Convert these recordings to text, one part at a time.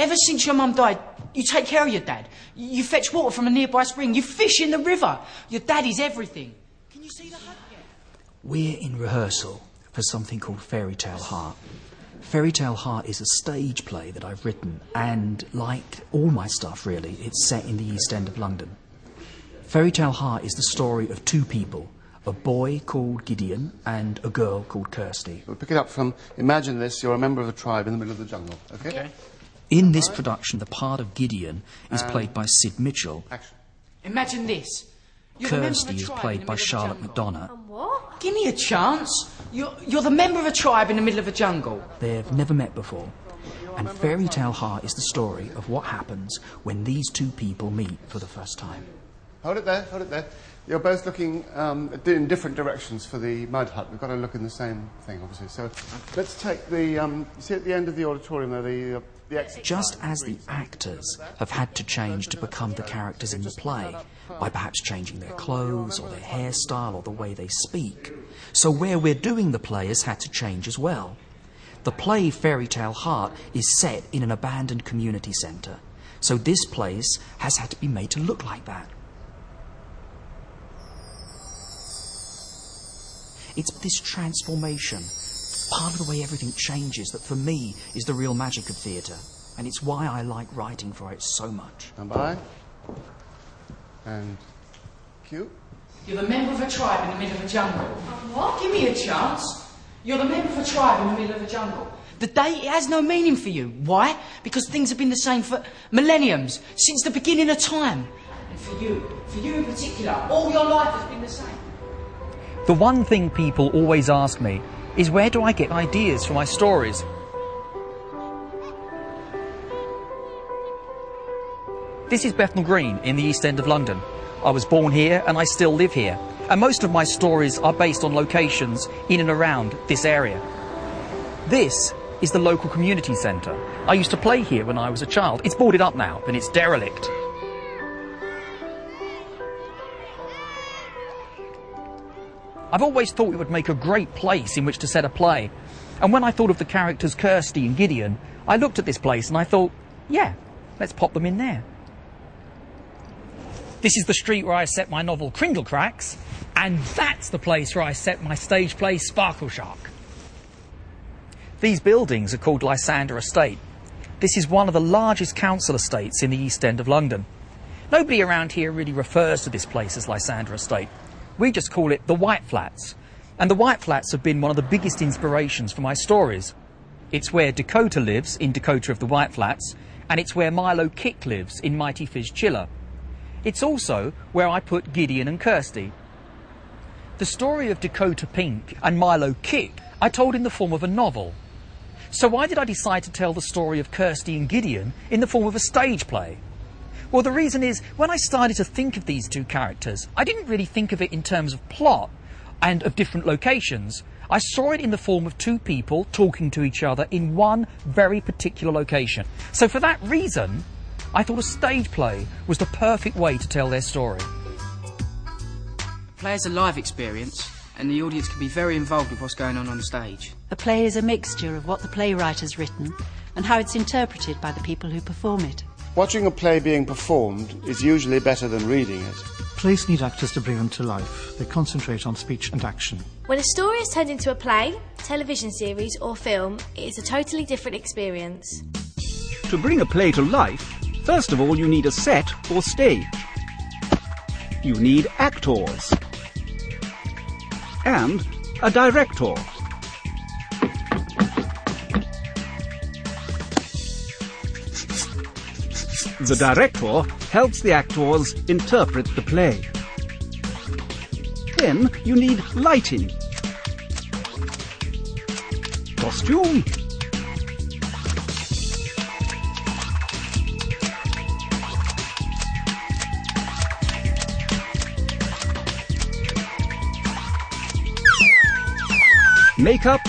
ever since your mum died, you take care of your dad. You fetch water from a nearby spring. You fish in the river. Your dad is everything. Can you see the hut yet? We're in rehearsal for something called Fairy Tale Heart. Fairy Tale Heart is a stage play that I've written, and like all my stuff really, it's set in the East End of London. Fairy Tale Heart is the story of two people, a boy called Gideon and a girl called Kirsty. We'll pick it up from, imagine this, you're a member of a tribe in the middle of the jungle, okay? In this production, the part of Gideon is played by Sid Mitchell. Action. Imagine this. Kirsty is played by Charlotte McDonough. What? Give me a chance. You're the member of a tribe in the middle of a jungle. They've never met before. And Fairy Tale Heart is the story of what happens when these two people meet for the first time. Hold it there, hold it there. You're both looking in different directions for the mud hut. We've got to look in the same thing, obviously. So let's take the... you see at the end of the auditorium there, the exit. Just as the actors have had to change to become the characters in the play, by perhaps changing their clothes or their hairstyle or the way they speak, so where we're doing the play has had to change as well. The play Fairy Tale Heart is set in an abandoned community centre, so this place has had to be made to look like that. It's this transformation, part of the way everything changes, that for me is the real magic of theatre. And it's why I like writing for it so much. Stand by. And cue. You're the member of a tribe in the middle of a jungle. What? Give me a chance. You're the member of a tribe in the middle of a jungle. The day, it has no meaning for you. Why? Because things have been the same for millenniums, since the beginning of time. And for you in particular, all your life has been the same. The one thing people always ask me is, where do I get ideas for my stories? This is Bethnal Green in the East End of London. I was born here and I still live here. And most of my stories are based on locations in and around this area. This is the local community centre. I used to play here when I was a child. It's boarded up now and it's derelict. I've always thought it would make a great place in which to set a play. And when I thought of the characters Kirsty and Gideon, I looked at this place and I thought, yeah, let's pop them in there. This is the street where I set my novel Kringle Cracks, and that's the place where I set my stage play Sparkle Shark. These buildings are called Lysander Estate. This is one of the largest council estates in the East End of London. Nobody around here really refers to this place as Lysander Estate. We just call it the White Flats. And the White Flats have been one of the biggest inspirations for my stories. It's where Dakota lives in Dakota of the White Flats, and it's where Milo Kick lives in Mighty Fizz Chiller. It's also where I put Gideon and Kirsty. The story of Dakota Pink and Milo Kick I told in the form of a novel. So why did I decide to tell the story of Kirsty and Gideon in the form of a stage play? Well, the reason is, when I started to think of these two characters, I didn't really think of it in terms of plot and of different locations. I saw it in the form of two people talking to each other in one very particular location. So for that reason, I thought a stage play was the perfect way to tell their story. Play is a live experience, and the audience can be very involved with what's going on stage. A play is a mixture of what the playwright has written and how it's interpreted by the people who perform it. Watching a play being performed is usually better than reading it. Plays need actors to bring them to life. They concentrate on speech and action. When a story is turned into a play, television series or film, it is a totally different experience. To bring a play to life, first of all you need a set or stage. You need actors. And a director. The director helps the actors interpret the play. Then you need lighting, costume, makeup,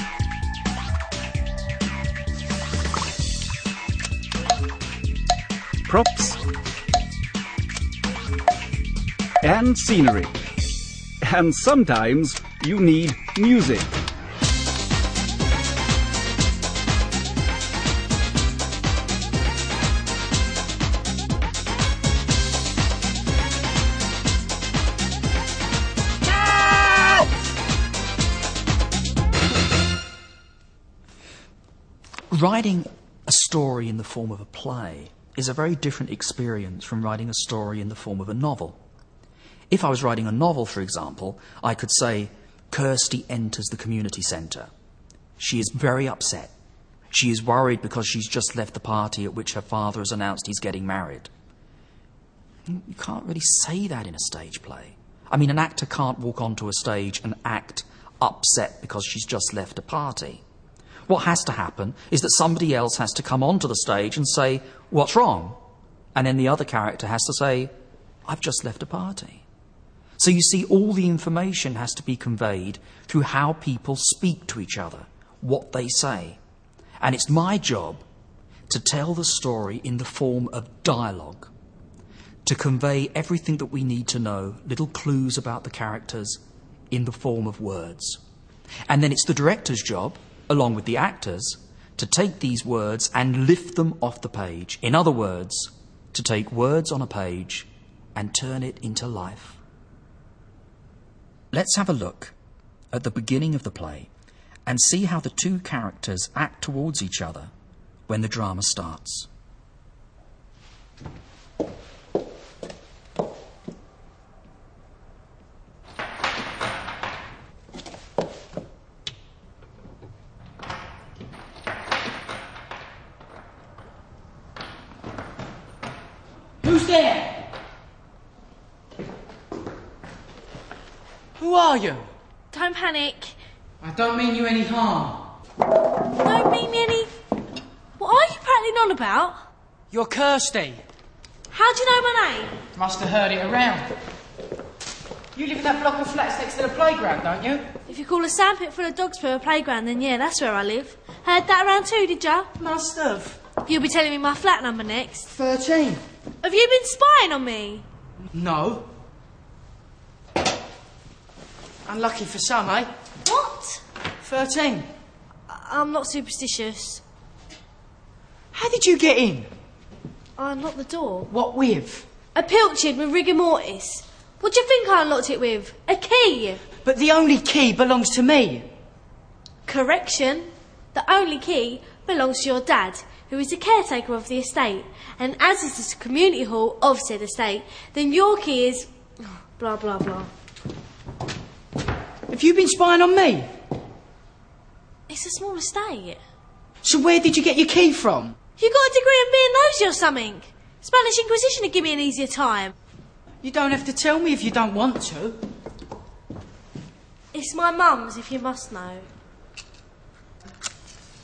props, and scenery. And sometimes you need music. Writing a story in the form of a play is a very different experience from writing a story in the form of a novel. If I was writing a novel, for example, I could say, Kirsty enters the community centre. She is very upset. She is worried because she's just left the party at which her father has announced he's getting married. You can't really say that in a stage play. I mean, an actor can't walk onto a stage and act upset because she's just left a party. What has to happen is that somebody else has to come onto the stage and say, what's wrong? And then the other character has to say, I've just left a party. So you see, all the information has to be conveyed through how people speak to each other, what they say. And it's my job to tell the story in the form of dialogue, to convey everything that we need to know, little clues about the characters, in the form of words. And then it's the director's job, along with the actors, to take these words and lift them off the page. In other words, to take words on a page and turn it into life. Let's have a look at the beginning of the play and see how the two characters act towards each other when the drama starts. Who's there? Who are you? Don't panic. I don't mean you any harm. Don't mean me any... What are you prattling on about? You're Kirsty. How do you know my name? Must have heard it around. You live in that block of flats next to the playground, don't you? If you call a sandpit full of dogs poo a playground, then yeah, that's where I live. Heard that around too, did ya? Must have. You'll be telling me my flat number next. 13. Have you been spying on me? No. Unlucky for some, eh? What? 13. I'm not superstitious. How did you get in? I unlocked the door. What with? A pilchard with rigor mortis. What do you think I unlocked it with? A key? But the only key belongs to me. Correction. The only key belongs to your dad, who is the caretaker of the estate. And as this is the community hall of said estate, then your key is... blah, blah, blah. Have you been spying on me? It's a small estate. So where did you get your key from? You got a degree in being nosy or something? Spanish Inquisition would give me an easier time. You don't have to tell me if you don't want to. It's my mum's, if you must know.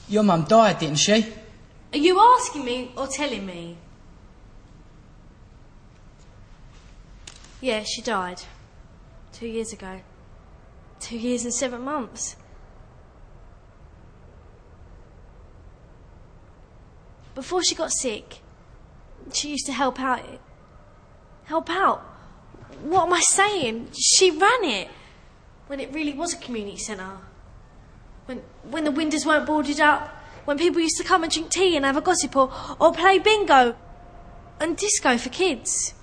Your mum died, didn't she? Are you asking me or telling me? Yeah, she died. 2 years ago. 2 years and 7 months. Before she got sick, she used to help out. Help out? What am I saying? She ran it. When it really was a community centre. When the windows weren't boarded up. When people used to come and drink tea and have a gossip or play bingo. And disco for kids.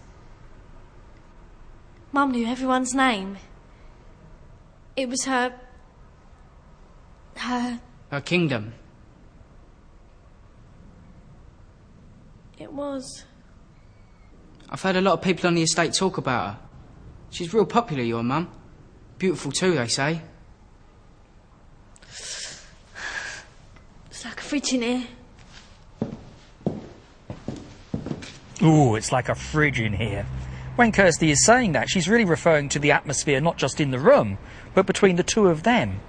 Mum knew everyone's name. It was her kingdom. It was. I've heard a lot of people on the estate talk about her. She's real popular, your mum. Beautiful too, they say. It's like a fridge in here. Ooh, it's like a fridge in here. When Kirsty is saying that, she's really referring to the atmosphere not just in the room, but between the two of them.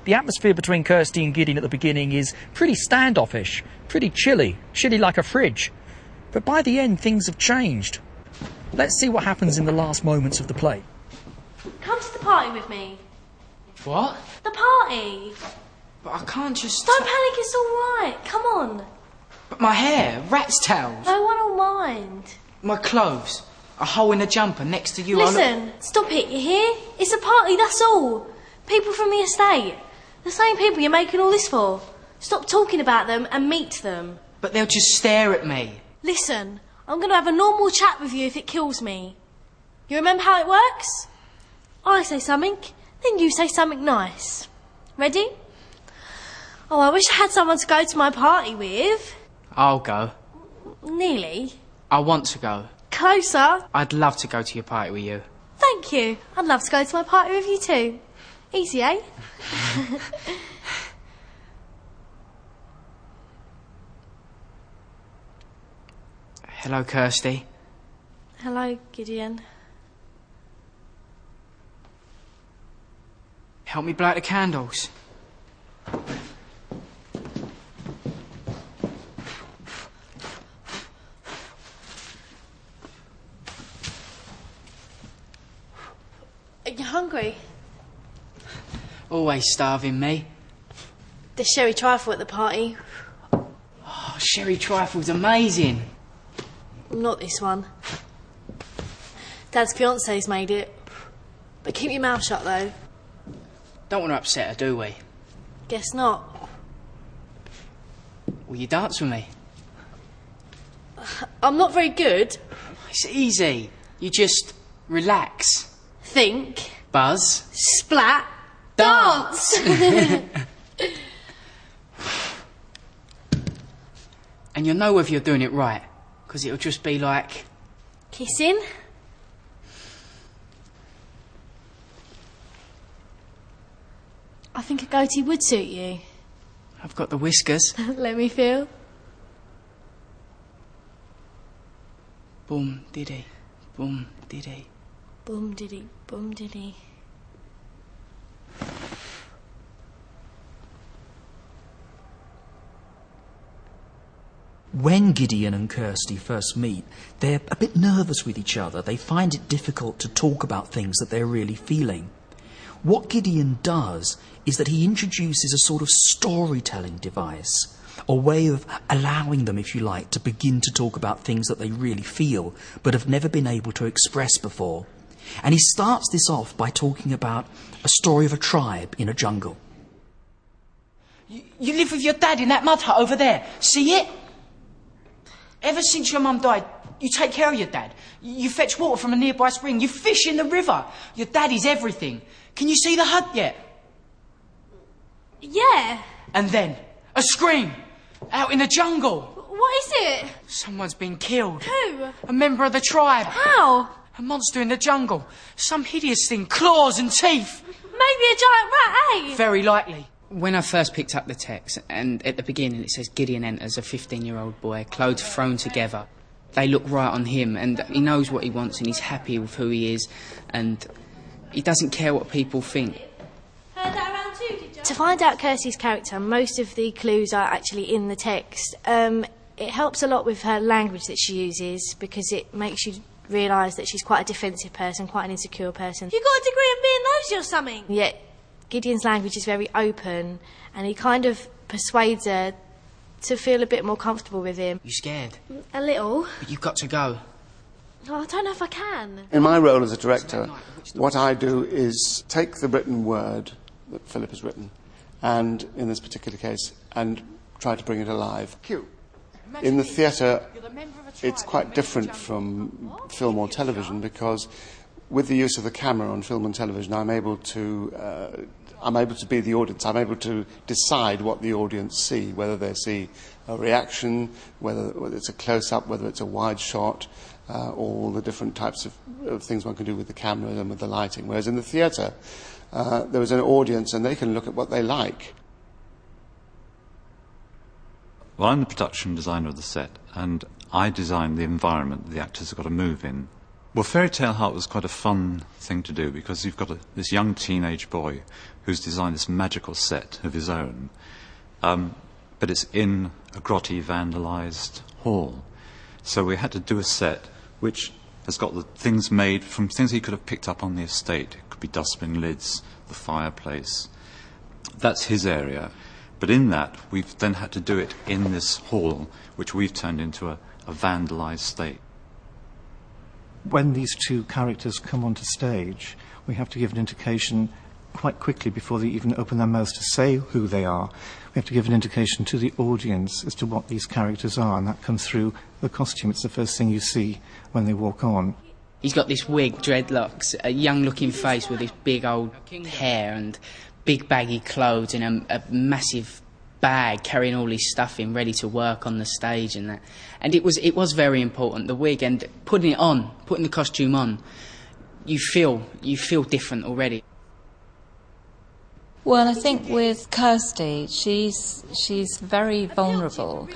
The atmosphere between Kirsty and Gideon at the beginning is pretty standoffish, pretty chilly like a fridge. But by the end, things have changed. Let's see what happens in the last moments of the play. Come to the party with me. What? The party. But I can't just... Don't panic, it's all right. Come on. But my hair, rat's tails. No one will mind. My clothes, a hole in the jumper next to you. Listen, stop it, you hear? It's a party, that's all. People from the estate. The same people you're making all this for. Stop talking about them and meet them. But they'll just stare at me. Listen, I'm going to have a normal chat with you if it kills me. You remember how it works? I say something, then you say something nice. Ready? Oh, I wish I had someone to go to my party with. I'll go. Nearly. I want to go. Closer. I'd love to go to your party with you. Thank you. I'd love to go to my party with you too. Easy, eh? Hello, Kirsty. Hello, Gideon. Help me blow out the candles. Are you hungry? Always starving me. There's sherry trifle at the party. Oh, sherry trifle's amazing. Not this one. Dad's fiance's made it. But keep your mouth shut, though. Don't want to upset her, do we? Guess not. Will you dance with me? I'm not very good. It's easy. You just relax. Think. Buzz. Splat. Dance. And you'll know whether you're doing it right, because it'll just be like... Kissing. I think a goatee would suit you. I've got the whiskers. Let me feel. Boom, diddy. Boom, diddy. Boom diddy, boom diddy. When Gideon and Kirsty first meet, they're a bit nervous with each other. They find it difficult to talk about things that they're really feeling. What Gideon does is that he introduces a sort of storytelling device, a way of allowing them, if you like, to begin to talk about things that they really feel but have never been able to express before. And he starts this off by talking about a story of a tribe in a jungle. You live with your dad in that mud hut over there. See it? Ever since your mum died, you take care of your dad. You fetch water from a nearby spring. You fish in the river. Your dad is everything. Can you see the hut yet? Yeah. And then, a scream. Out in the jungle. What is it? Someone's been killed. Who? A member of the tribe. How? A monster in the jungle. Some hideous thing. Claws and teeth. Maybe a giant rat, eh? Very likely. When I first picked up the text, and at the beginning it says Gideon enters a 15-year-old boy, clothes thrown together. They look right on him, and he knows what he wants, and he's happy with who he is, and he doesn't care what people think. Heard that around too, did you? To find out Kirsty's character, most of the clues are actually in the text. It helps a lot with her language that she uses, because it makes you realise that she's quite a defensive person, quite an insecure person. You got a degree in being nosy or something? Yet Gideon's language is very open, and he kind of persuades her to feel a bit more comfortable with him. You scared? A little. But you've got to go. Oh, I don't know if I can. In my role as a director, what I do is take the written word that Philip has written, and in this particular case, and try to bring it alive. Cue. In the theatre, it's quite different from film or television, because with the use of the camera on film and television, I'm able to be the audience. I'm able to decide what the audience see, whether they see a reaction, whether it's a close-up, whether it's a wide shot, all the different types of things one can do with the camera and with the lighting. Whereas in the theatre, there is an audience and they can look at what they like. Well, I'm the production designer of the set, and I design the environment that the actors have got to move in. Well, Fairy Tale Hut was quite a fun thing to do, because you've got this young teenage boy who's designed this magical set of his own, but it's in a grotty, vandalised hall. So we had to do a set which has got the things made from things he could have picked up on the estate. It could be dustbin lids, the fireplace. That's his area. But in that, we've then had to do it in this hall, which we've turned into a vandalised state. When these two characters come onto stage, we have to give an indication quite quickly before they even open their mouths to say who they are. We have to give an indication to the audience as to what these characters are, and that comes through the costume. It's the first thing you see when they walk on. He's got this wig, dreadlocks, a young-looking face with this big old hair and big baggy clothes and a massive bag carrying all his stuff in, ready to work on the stage and that. And it was very important, the wig and putting it on, putting the costume on. You feel different already. Well, I think with Kirsty, she's very vulnerable,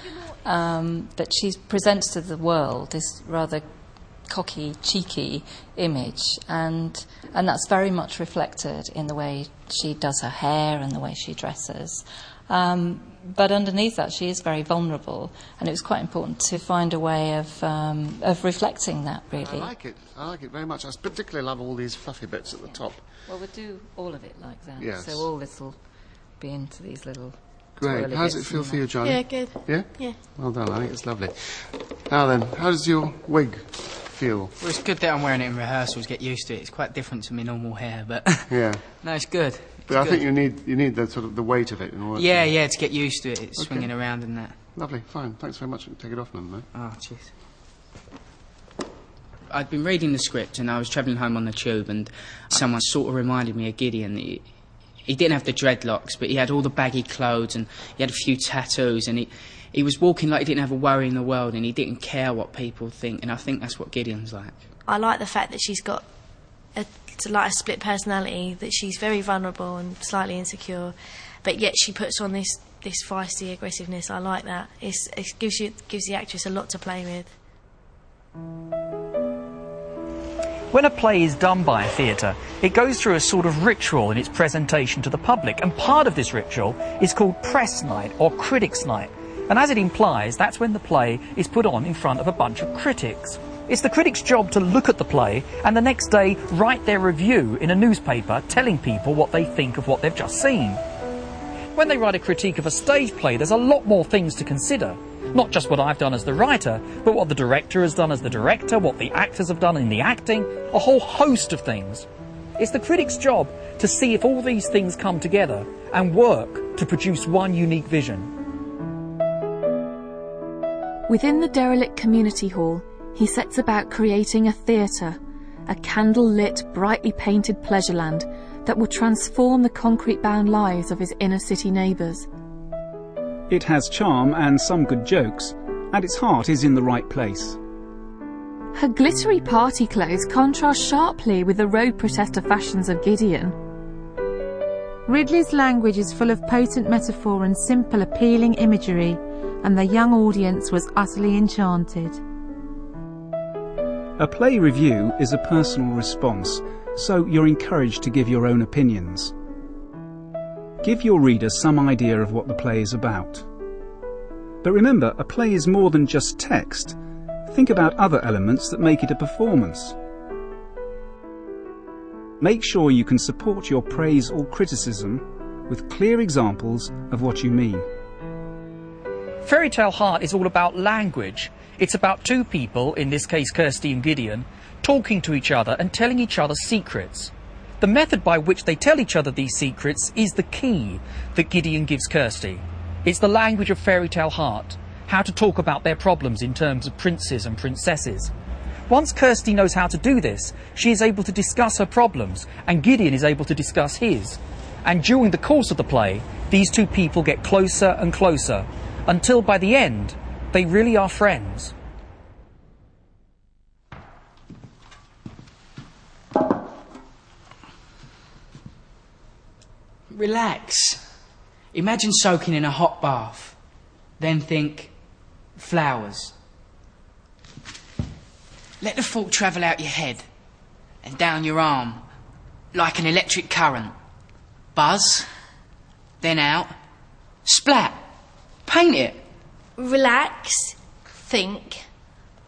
but she presents to the world this rather cocky, cheeky image, and that's very much reflected in the way she does her hair and the way she dresses. But underneath that, she is very vulnerable, and it was quite important to find a way of reflecting that, really. I like it very much. I particularly love all these fluffy bits at the top. Well, we'll do all of it like that. Yes. So all this will be into these little... Great. How does it feel for you, Johnny? Yeah, good. Yeah? Yeah. Well done, I think it's lovely. Now then, how does your wig feel? Well, it's good that I'm wearing it in rehearsals, get used to it. It's quite different to my normal hair, but... Yeah. No, it's good. But I think you need the sort of the weight of it in order to get used to it. It's swinging around and that. Lovely, fine. Thanks very much. Take it off now, mate. Oh, cheers. I'd been reading the script and I was travelling home on the tube and someone sort of reminded me of Gideon. He didn't have the dreadlocks, but he had all the baggy clothes and he had a few tattoos and he was walking like he didn't have a worry in the world and he didn't care what people think, and I think that's what Gideon's like. I like the fact that she's got a split personality, that she's very vulnerable and slightly insecure, but yet she puts on this feisty aggressiveness. I like that. It gives the actress a lot to play with. When a play is done by a theatre, it goes through a sort of ritual in its presentation to the public, and part of this ritual is called press night or critics night. And as it implies, that's when the play is put on in front of a bunch of critics. It's the critics' job to look at the play and the next day write their review in a newspaper telling people what they think of what they've just seen. When they write a critique of a stage play, there's a lot more things to consider. Not just what I've done as the writer, but what the director has done as the director, what the actors have done in the acting, a whole host of things. It's the critic's job to see if all these things come together and work to produce one unique vision. Within the derelict community hall, he sets about creating a theatre, a candle-lit, brightly painted pleasureland that will transform the concrete-bound lives of his inner-city neighbours. It has charm and some good jokes, and its heart is in the right place. Her glittery party clothes contrast sharply with the road protester fashions of Gideon. Ridley's language is full of potent metaphor and simple, appealing imagery, and the young audience was utterly enchanted. A play review is a personal response, so you're encouraged to give your own opinions. Give your reader some idea of what the play is about. But remember, a play is more than just text. Think about other elements that make it a performance. Make sure you can support your praise or criticism with clear examples of what you mean. Fairy Tale Heart is all about language. It's about two people, in this case Kirsty and Gideon, talking to each other and telling each other secrets. The method by which they tell each other these secrets is the key that Gideon gives Kirsty. It's the language of Fairy Tale Heart, how to talk about their problems in terms of princes and princesses. Once Kirsty knows how to do this, she is able to discuss her problems, and Gideon is able to discuss his. And during the course of the play, these two people get closer and closer, until by the end, they really are friends. Relax. Imagine soaking in a hot bath. Then think flowers. Let the thought travel out your head and down your arm like an electric current. Buzz, then out, splat, paint it. Relax, think,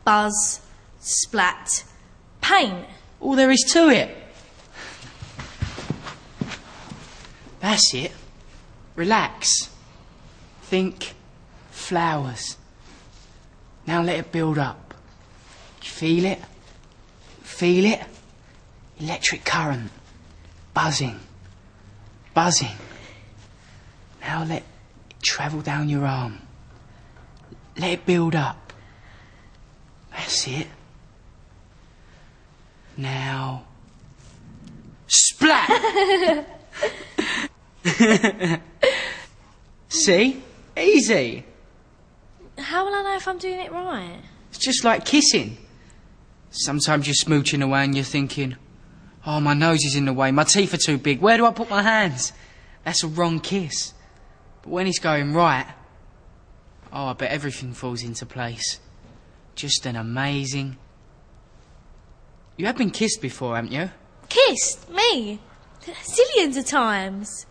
buzz, splat, paint. All there is to it. That's it. Relax. Think flowers. Now let it build up. Feel it? Feel it? Electric current. Buzzing. Buzzing. Now let it travel down your arm. Let it build up. That's it. Now... splat! See? Easy. How will I know if I'm doing it right? It's just like kissing. Sometimes you're smooching away and you're thinking, oh, my nose is in the way, my teeth are too big, where do I put my hands? That's a wrong kiss. But when it's going right, oh, I bet everything falls into place. Just an amazing... You have been kissed before, haven't you? Kissed? Me? Zillions of times.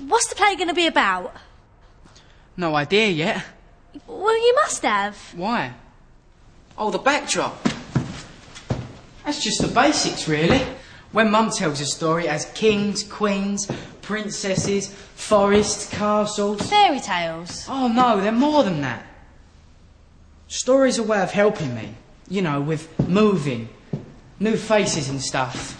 What's the play going to be about? No idea yet. Well, you must have. Why? Oh, the backdrop. That's just the basics, really. When Mum tells a story, it has kings, queens, princesses, forests, castles... Fairy tales? Oh, no, they're more than that. Story's a way of helping me. You know, with moving, new faces and stuff.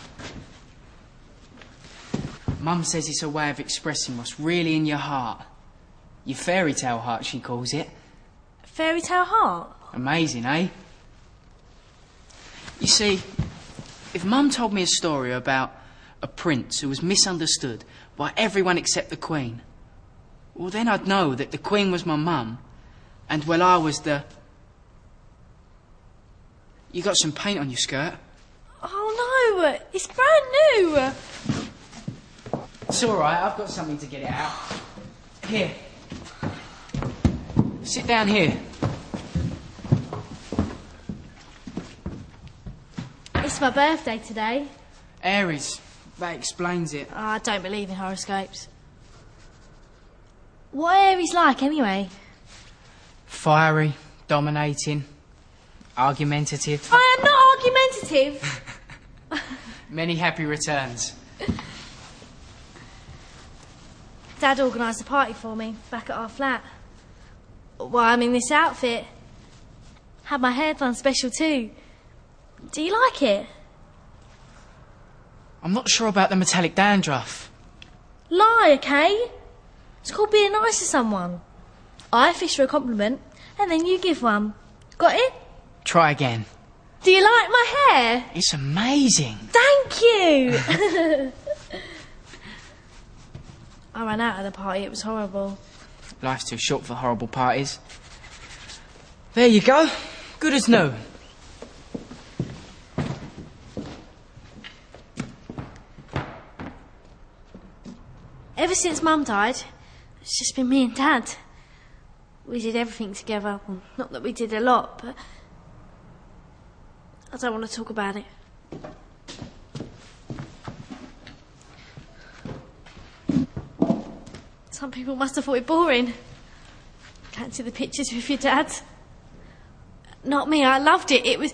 Mum says it's a way of expressing what's really in your heart. Your fairy tale heart, she calls it. Fairy tale heart? Amazing, eh? You see, if Mum told me a story about a prince who was misunderstood by everyone except the Queen, well, then I'd know that the Queen was my mum, and, well, I was the... You got some paint on your skirt? Oh, no, it's brand new. It's all right, I've got something to get it out. Here. Sit down here. It's my birthday today. Aries. That explains it. Oh, I don't believe in horoscopes. What are Aries like, anyway? Fiery, dominating, argumentative. I am not argumentative. Many happy returns. Dad organised a party for me back at our flat. Well, I'm in this outfit. Had my hair done special too. Do you like it? I'm not sure about the metallic dandruff. Lie, okay? It's called being nice to someone. I fish for a compliment, and then you give one. Got it? Try again. Do you like my hair? It's amazing. Thank you! I ran out of the party, it was horrible. Life's too short for horrible parties. There you go. Good as new. Ever since Mum died, it's just been me and Dad. We did everything together. Well, not that we did a lot, but I don't want to talk about it. Some people must have thought it boring. Can't see the pictures with your dad. Not me, I loved it. It was...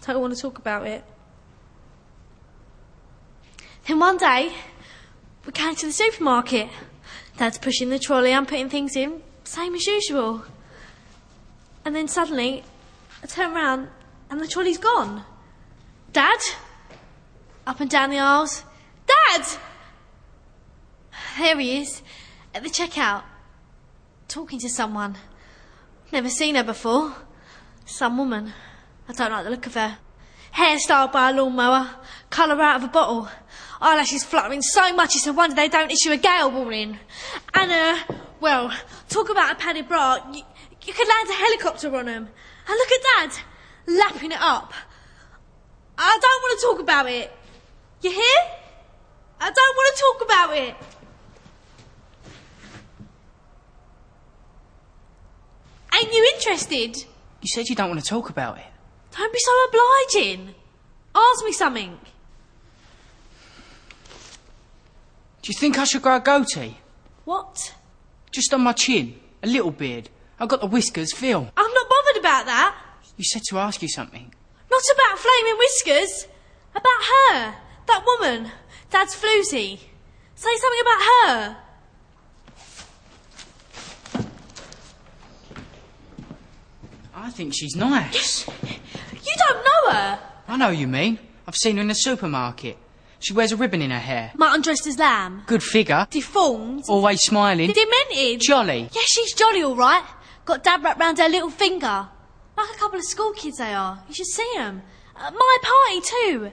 I don't want to talk about it. Then one day, we came to the supermarket. Dad's pushing the trolley, I'm putting things in, same as usual. And then suddenly, I turn round and the trolley's gone. Dad? Up and down the aisles. Dad! There he is, at the checkout, talking to someone. Never seen her before. Some woman. I don't like the look of her. Hair styled by a lawnmower, colour out of a bottle. Eyelashes fluttering so much it's a wonder they don't issue a gale warning. And, well, talk about a padded bra. You could land a helicopter on them. And look at Dad, lapping it up. I don't want to talk about it. You hear? I don't want to talk about it. Ain't you interested? You said you don't want to talk about it. Don't be so obliging. Ask me something. Do you think I should grow a goatee? What? Just on my chin. A little beard. I've got the whiskers, Phil. I'm not bothered about that. You said to ask you something. Not about flaming whiskers. About her. That woman. Dad's floozy. Say something about her. I think she's nice. You don't know her. I know who you mean. I've seen her in the supermarket. She wears a ribbon in her hair. Mutton dressed as lamb. Good figure. Deformed. Always smiling. Demented. Jolly. Yeah, she's jolly, all right. Got Dad wrapped round her little finger. Like a couple of school kids they are. You should see them. At my party, too.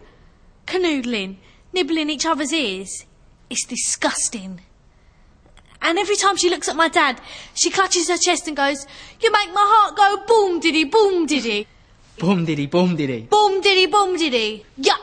Canoodling. nibbling each other's ears. It's disgusting. And every time she looks at my dad, she clutches her chest and goes, "You make my heart go boom diddy, boom diddy." Boom diddy, boom diddy. Boom diddy, boom diddy. Yuck.